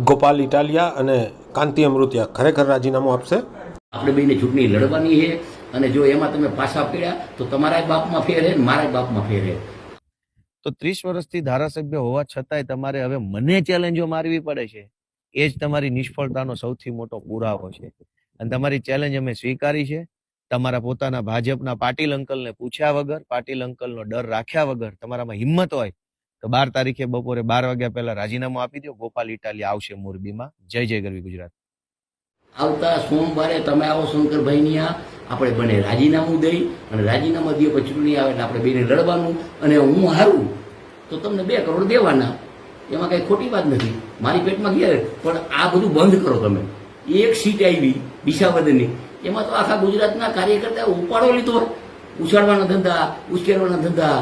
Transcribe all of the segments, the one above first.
ગોપાલ ઇટાલિયા અને કાંતિ અમૃતિયા ખરેખર રાજીનામું આપશે? આપણે બેને ચૂંટણી લડવાની છે અને જો એમાં તમે પાછા પડ્યા તો તમારા બાપમાં ફેર છે ને મારા બાપમાં ફેર છે. તો 30 વર્ષથી ધારાસભ્ય હોવા છતાંય તમારે હવે મને ચેલેન્જો મારવી પડે છે. એ જ તમારી નિષ્ફળતાનો સૌથી મોટો પુરાવો છે. અને તમારી ચેલેન્જ અમે સ્વીકારી છે. તમારા પોતાના ભાજપના પાટીલ અંકલને પૂછ્યા વગર, પાટીલ અંકલનો ડર રાખ્યા વગર તમારામાં હિંમત હોય તો 12 તારીખે બપોરે 12 વાગ્યા પહેલા રાજીનામું આપી દો. ગોપાલ ઇટાલિયા આવશે મોરબીમાં. જય જય ગરવી ગુજરાત. આવતા સોમવારે તમે આવો શંકરભાઈની આપણે બને રાજીનામું દઈ અને રાજીનામા દઈએ પછી ચૂંટણી આવે એટલે આપણે બેને લડવાનું અને હું હારું તો તમને 2 કરોડ દેવાના. એમાં કઈ ખોટી વાત નથી. મારી પેટમાં ઘેર પણ આ બધું બંધ કરો તમે. એક સીટ આવી વિસાવદરની એમાં તો આખા ગુજરાતના કાર્યકર્તા ઉપાડો લીધો. ઉછાળવાના ધંધા, ઉશ્કેરવાના ધંધા,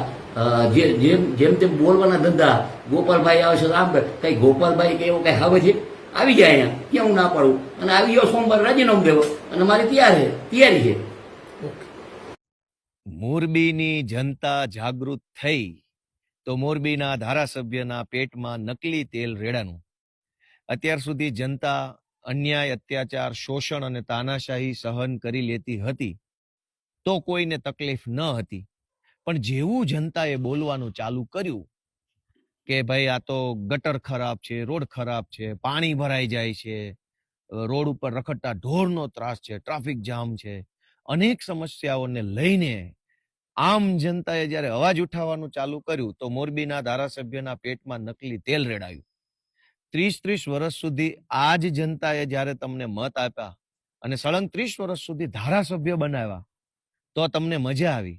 જેમ તેમ બોલવાના ધંધા. ગોપાલભાઈ આવે છે આમ કઈ ગોપાલભાઈ કે એવું કઈ હવે છે આવી જાય અહીંયા ક્યાં હું ના પાડું અને આવી ગયો સોમવાર રાજીનામું દેવો અને મારી તૈયારી છે. મોરબીની જનતા જાગૃત થઈ તો મોરબીના ધારાસભ્યના પેટમાં નકલી તેલ રેડાનું. અત્યાર સુધી જનતા અન્યાય, અત્યાચાર, શોષણ અને તાનાશાહી સહન કરી લેતી હતી તો કોઈને તકલીફ ન હતી. પણ જેવું જનતાએ બોલવાનું ચાલુ કર્યું કે ભાઈ આ તો ગટર ખરાબ છે, રોડ ખરાબ છે, પાણી ભરાઈ જાય છે, રોડ ઉપર રખડતા ઢોરનો ત્રાસ છે, ટ્રાફિક જામ છે, અનેક સમસ્યાઓને લઈને આમ જનતાએ જ્યારે અવાજ ઉઠાવવાનું ચાલુ કર્યું તો મોરબીના ધારાસભ્યના પેટમાં નકલી તેલ રેડાયું. 30 વર્ષ સુધી આ જ જનતાએ જ્યારે તમને મત આપ્યા અને સળંગ 30 વર્ષ સુધી ધારાસભ્ય બનાવ્યા તો તમને મજા આવી,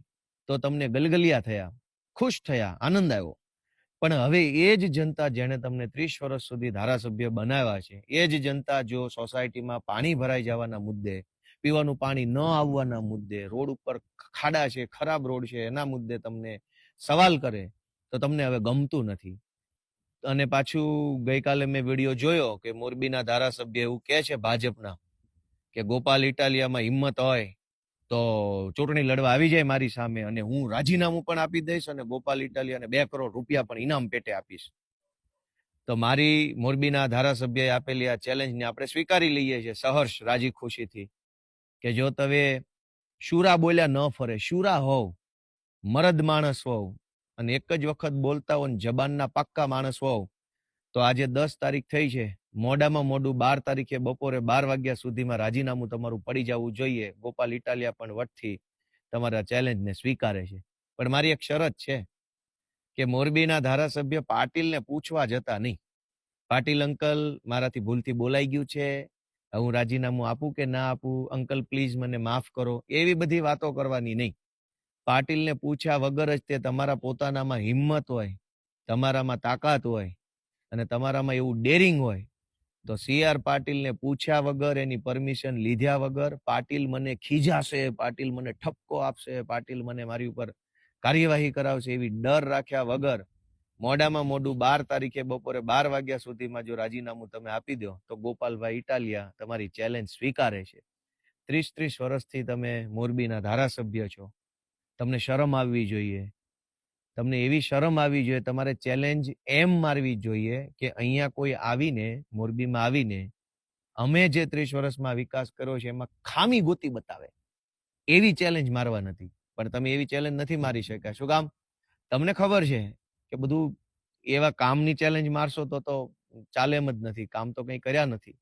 તો તમને ગલગલિયા થયા, ખુશ થયા, આનંદ આવ્યો. પણ હવે એ જ જનતા જેણે તમને 30 વર્ષ સુધી ધારાસભ્ય બનાવ્યા છે એ જ જનતા જો સોસાયટીમાં પાણી ભરાઈ જવાના મુદ્દે, પીવાનું પાણી ન આવવાના મુદ્દે, રોડ ઉપર ખાડા છે, ખરાબ રોડ છે એના મુદ્દે તમને સવાલ કરે તો તમને હવે ગમતું નથી. અને પાછું ગઈકાલે મેં વિડીયો જોયો કે મોરબીના ધારાસભ્ય એવું કહે છે ભાજપના કે ગોપાલ ઇટાલિયામાં હિંમત હોય તો ચૂંટણી લડવા આવી જાય મારી સામે અને હું રાજીનામું પણ આપી દઈશ અને ગોપાલ ઇટાલિયાને 2 કરોડ રૂપિયા પણ ઇનામ પેટે આપીશ. તો મારી મોરબીના ધારાસભ્યએ આપેલી આ ચેલેન્જને આપણે સ્વીકારી લઈએ છીએ સહર્ષ, રાજી ખુશીથી કે જો તમે શુરા બોલ્યા ન ફરે, શુરા હોવ, મરદ માણસ હોવ અને એક જ વખત બોલતા હો, જબાનના પાક્કા માણસ હોવ તો આજે 10 તારીખ થઈ છે, મોડામાં મોડું 12 તારીખે બપોરે 12 વાગ્યા સુધીમાં રાજીનામું તમારું પડી જવું જોઈએ. ગોપાલ ઇટાલિયા પણ વટથી તમારા ચેલેન્જને સ્વીકારે છે. પણ મારી એક શરત છે કે મોરબીના ધારાસભ્ય પાટીલને પૂછવા જતા નહીં. પાટીલ અંકલ મારાથી ભૂલથી બોલાઈ ગયું છે, હું રાજીનામું આપું કે ના આપું, અંકલ પ્લીઝ મને માફ કરો, એવી બધી વાતો કરવાની નહીં. પાટીલને પૂછ્યા વગર જ તે તમારા પોતાનામાં હિંમત હોય, તમારામાં તાકાત હોય અને તમારામાં એવું ડેરિંગ હોય તો CR પાટીલને પૂછ્યા વગર, એની પરમિશન લીધા વગર, પાટીલ મને ખીજાશે, પાટીલ મને ઠપકો આપશે, પાટીલ મને મારી ઉપર કાર્યવાહી કરાવશે એવી ડર રાખ્યા વગર મોડામાં મોડું 12 તારીખે બપોરે 12 વાગ્યા સુધીમાં જો રાજીનામું તમે આપી દો તો ગોપાલભાઈ ઇટાલિયા તમારી ચેલેન્જ સ્વીકારે છે. 30 વર્ષથી તમે મોરબીના ધારાસભ્ય છો, તમને શરમ આવવી જોઈએ. તમને એવી શરમ આવવી જોઈએ, તમારે ચેલેન્જ એમ મારવી જોઈએ કે અહીંયા કોઈ આવીને, મોરબીમાં આવીને અમે જે 30 વર્ષમાં વિકાસ કર્યો છે એમાં ખામી ગોતી બતાવે એવી ચેલેન્જ મારવા નથી. પણ તમે એવી ચેલેન્જ નથી મારી શક્યા. શું કામ? તમને ખબર છે કે બધું એવા કામની ચેલેન્જ મારશો તો ચાલે એમ જ નથી. કામ તો કંઈ કર્યા નથી.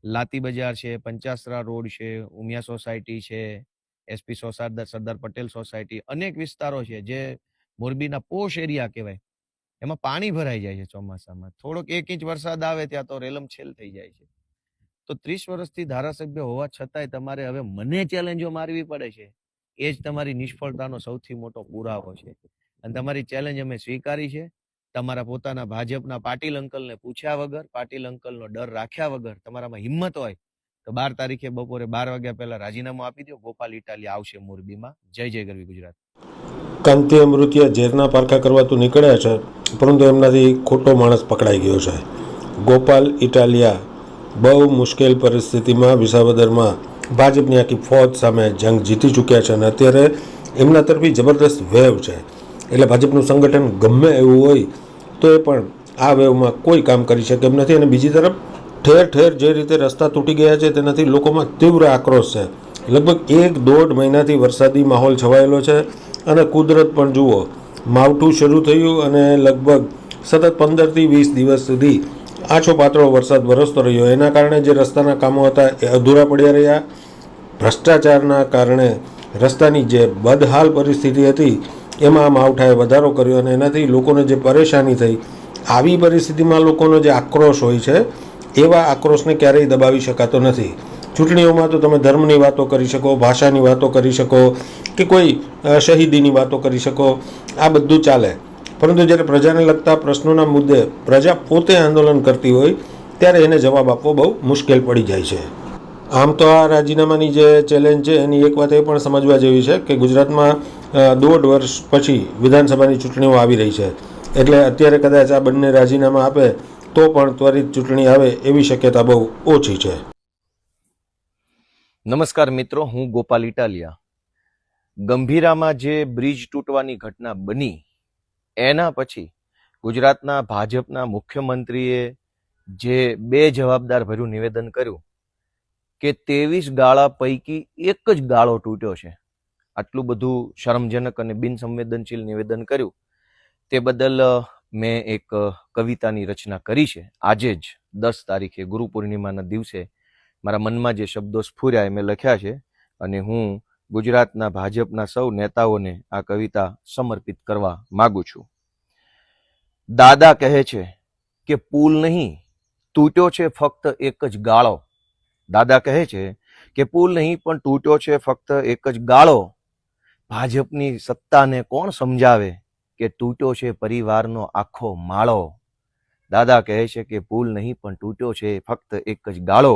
લાતી બજાર છે, પંચાસરા રોડ છે, ઉમિયા સોસાયટી છે, SP સરદાર પટેલ સોસાયટી, અનેક વિસ્તારો છે જે મોરબીના પોશ એરિયા કહેવાય, એમાં પાણી ભરાઈ જાય છે ચોમાસામાં. થોડોક 1 ઇંચ વરસાદ આવે ત્યાં તો રેલમછેલ થઈ જાય છે. તો 30 વર્ષથી ધારાસભ્ય હોવા છતાંય તમારે હવે મને ચેલેન્જો મારવી પડે છે. એ જ તમારી નિષ્ફળતાનો સૌથી મોટો પુરાવો છે. અને તમારી ચેલેન્જ અમે સ્વીકારી છે. તમારા પોતાના ભાજપના પાટીલ અંકલને પૂછ્યા વગર, પાટીલ અંકલનો ડર રાખ્યા વગર તમારામાં હિંમત હોય તો 12 તારીખે બપોરે 12 વાગ્યા પહેલા રાજીનામું આપી દો. ગોપાલ ઇટાલિયા આવશે મોરબીમાં. જય જય ગરવી ગુજરાત. કાંતિ અમૃતિયા ઝેરના પારખા કરવા તો નીકળ્યા છે પરંતુ એમનાથી ખોટો માણસ પકડાઈ ગયો છે. ગોપાલ ઇટાલિયા બહુ મુશ્કેલ પરિસ્થિતિમાં વિસાવદરમાં ભાજપની આખી ફોજ સામે જંગ જીતી ચૂક્યા છે અને અત્યારે એમના તરફી જબરદસ્ત વેવ છે. એટલે ભાજપનું સંગઠન ગમે એવું હોય તો એ પણ આ વેવમાં કોઈ કામ કરી શકે એમ નથી. અને બીજી તરફ ઠેર ઠેર જે રીતે રસ્તા તૂટી ગયા છે તેનાથી લોકોમાં તીવ્ર આક્રોશ છે. લગભગ 1-1.5 મહિનાથી વરસાદી માહોલ છવાયેલો છે અને કુદરત પણ જુઓ, માવઠું શરૂ થયું અને લગભગ સતત 15થી 20 દિવસ સુધી આછો પાતળો વરસાદ વરસતો રહ્યો. એના કારણે જે રસ્તાના કામો હતા એ અધૂરા પડ્યા રહ્યા. ભ્રષ્ટાચારના કારણે રસ્તાની જે બદહાલ પરિસ્થિતિ હતી એમાં માવઠાએ વધારો કર્યો અને એનાથી લોકોને જે પરેશાની થઈ, આવી પરિસ્થિતિમાં લોકોનો જે આક્રોશ હોય છે એવા આક્રોશને ક્યારેય દબાવી શકાતો નથી. ચૂંટણીઓમાં તો તમે ધર્મની વાતો કરી શકો, ભાષાની વાતો કરી શકો કે કોઈ શહીદીની વાતો કરી શકો, આ બધું ચાલે. પરંતુ જ્યારે પ્રજાને લગતા પ્રશ્નોના મુદ્દે પ્રજા પોતે આંદોલન કરતી હોય ત્યારે એને જવાબ આપવો બહુ મુશ્કેલ પડી જાય છે. આમ તો આ રાજીનામાની જે ચેલેન્જ છે એની એક વાત એ પણ સમજવા જેવી છે કે ગુજરાતમાં 1.5 વર્ષ પછી વિધાનસભાની ચૂંટણીઓ આવી રહી છે. એટલે અત્યારે કદાચ આ બંને રાજીનામા આપે તો પણ ત્વરિત ચૂંટણી આવે એવી શક્યતા બહુ ઓછી છે. નમસ્કાર મિત્રો, હું ગોપાલ ઇટાલિયા. ગંભીરામાં જે બ્રિજ તૂટવાની ઘટના બની એના પછી ગુજરાતના ભાજપના મુખ્યમંત્રીએ જે બેજવાબદાર ભર્યું નિવેદન કર્યું કે 23 ગાળા પૈકી એક જ ગાળો તૂટ્યો છે, આટલું બધું શરમજનક અને બિનસંવેદનશીલ નિવેદન કર્યું તે બદલ મેં એક કવિતાની રચના કરી છે. આજે જ 10 તારીખે ગુરુ પૂર્ણિમાના દિવસે મારા મનમાં જે શબ્દો સ્ફુર્યા એ મેં લખ્યા છે અને હું ગુજરાતના ભાજપના સૌ નેતાઓને આ કવિતા સમર્પિત કરવા માંગુ છું. દાદા કહે છે કે પુલ નહીં તૂટ્યો છે ફક્ત એક જ ગાળો. દાદા કહે છે કે પુલ નહીં પણ તૂટ્યો છે ફક્ત એક જ ગાળો. ભાજપની સત્તાને કોણ સમજાવે કે તૂટ્યો છે પરિવારનો આખો માળો. દાદા કહે છે કે પુલ નહીં પણ તૂટ્યો છે ફક્ત એક જ ગાળો.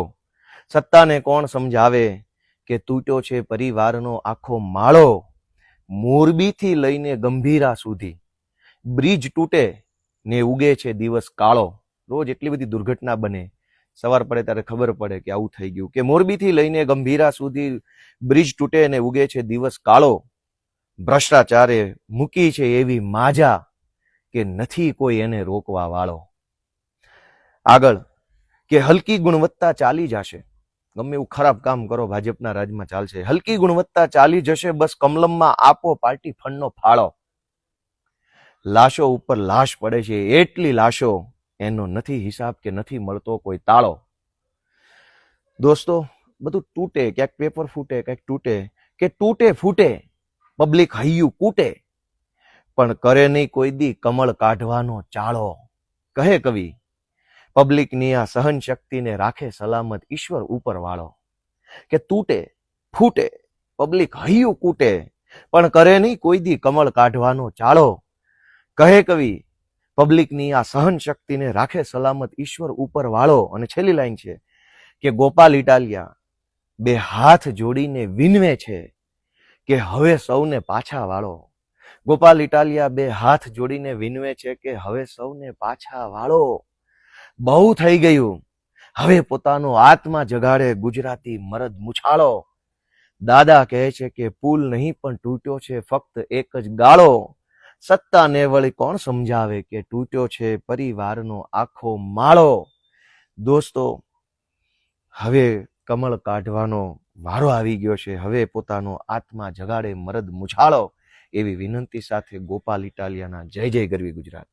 સત્તાને કોણ સમજાવે કે તૂટ્યો છે પરિવારનો આખો માળો. મોરબીથી લઈને ગંભીરા સુધી બ્રિજ તૂટે ને ઉગે છે દિવસ કાળો. રોજ એટલી બધી દુર્ઘટના બને, સવાર પડે ત્યારે ખબર પડે કે આવું થઈ ગયું. કે મોરબીથી લઈને ગંભીરા સુધી બ્રિજ તૂટે ને ઉગે છે દિવસ કાળો. ભ્રષ્ટાચારે મૂકી છે એવી માજા કે નથી કોઈ એને રોકવા વાળો. આગળ કે હલકી ગુણવત્તા ચાલી જશે, ગમે એવું ખરાબ કામ કરો ભાજપના રાજમાં ચાલશે. હલકી ગુણવત્તા ચાલી જશે, બસ કમલમમાં આપો પાર્ટી ફંડનો ફાળો. લાશો ઉપર લાશ પડે છે, એટલી લાશો એનો નથી હિસાબ કે નથી મળતો કોઈ તાળો. દોસ્તો, બધું તૂટે, ક્યાંક પેપર ફૂટે, ક્યાંક તૂટે કે તૂટે ફૂટે, પબ્લિક હૈયું કૂટે, પણ કરે નહીં કોઈ દી કમળ કાઢવાનો ચાળો. કહે કવિ, પબ્લિકની આ સહન શક્તિને રાખે સલામત ઈશ્વર ઉપર વાળો. કે તૂટે ફૂટે, પબ્લિક હૈયું કૂટે, પણ કરે નહીં કોઈ દી કમળ કાઢવાનો ચાળો. કહે કવિ, પબ્લિકની આ સહન શક્તિને રાખે સલામત ઈશ્વર ઉપર વાળો. અને છેલ્લી લાઈન છે કે ગોપાલ ઇટાલિયા બે હાથ જોડીને વિનવે છે કે હવે સૌને પાછા વાળો. ગોપાલ ઇટાલિયા બે હાથ જોડીને વિનવે છે કે હવે સૌને પાછા વાળો. બહુ થઈ ગયું, હવે પોતાનો આત્મા જગાડે ગુજરાતી મરદ મુછાળો. દાદા કહે છે કે પુલ નહીં પણ તૂટ્યો છે ફક્ત એક જ ગાળો. સત્તાને વળી કોણ સમજાવે કે તૂટ્યો છે પરિવારનો આખો માળો. દોસ્તો, હવે કમળ કાઢવાનો વારો આવી ગયો છે, હવે પોતાનો આત્મા જગાડે મરદ મુછાળો. એવી વિનંતી સાથે ગોપાલ ઇટાલિયાના જય જય ગરવી ગુજરાત.